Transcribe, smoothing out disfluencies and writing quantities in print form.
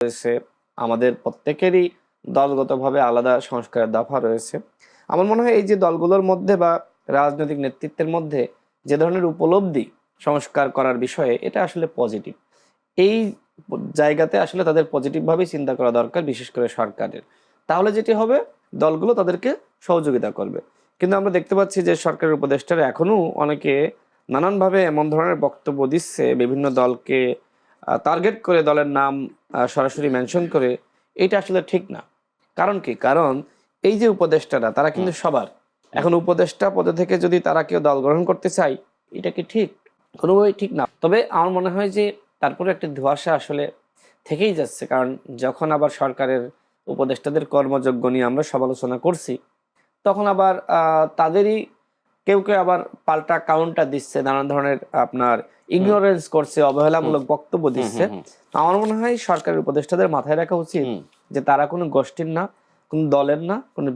রয়েছে, আমাদের প্রত্যেকেরই দলগতভাবে আলাদা সংস্কারের দফা রয়েছে। আমার মনে হয় এই যে দলগুলোর মধ্যে বা রাজনৈতিক নেতৃত্বের মধ্যে যে ধরনের উপলব্ধি সংস্কার করার বিষয়ে, এটা আসলে পজিটিভ। এই জায়গাতে আসলে তাদের পজিটিভভাবেই চিন্তা করা দরকার, বিশেষ করে সরকারের। তাহলে যেটি হবে, দলগুলো তাদেরকে সহযোগিতা করবে। কিন্তু আমরা দেখতে পাচ্ছি যে সরকারের উপদেষ্টারা এখনো অনেকে নানানভাবে এমন ধরনের বক্তব্য দিচ্ছে, বিভিন্ন দলকে টার্গেট করে, দলের নাম সরাসরি মেনশন করে। এটা আসলে ঠিক না। কারণ কি? কারণ এই যে উপদেষ্টারা, তারা কিন্তু সবার। এখন উপদেষ্টা পদে থেকে যদি তারা কেউ দল গ্রহণ করতে চায়, এটা কি ঠিক? কোনোভাবেই ঠিক না। তবে আমার মনে হয় যে তারপরে একটা ধোঁয়াশা আসলে থেকেই যাচ্ছে। কারণ যখন আবার সরকারের উপদেষ্টাদের কর্মযজ্ঞ নিয়ে আমরা সমালোচনা করছি, তখন আবার তাদেরই কেউ কেউ আবার পাল্টা কাউন্টার দিচ্ছে, নানান ধরনের আপনার ইগনোরেন্স করছে, অবহেলামূলক বক্তব্য দিচ্ছে। আমার মনে হয় সরকারের উপদেষ্টাদের মাথায় রাখা উচিত যে তারা কোনো গোষ্ঠীর না, কোনো দলের না, কোনো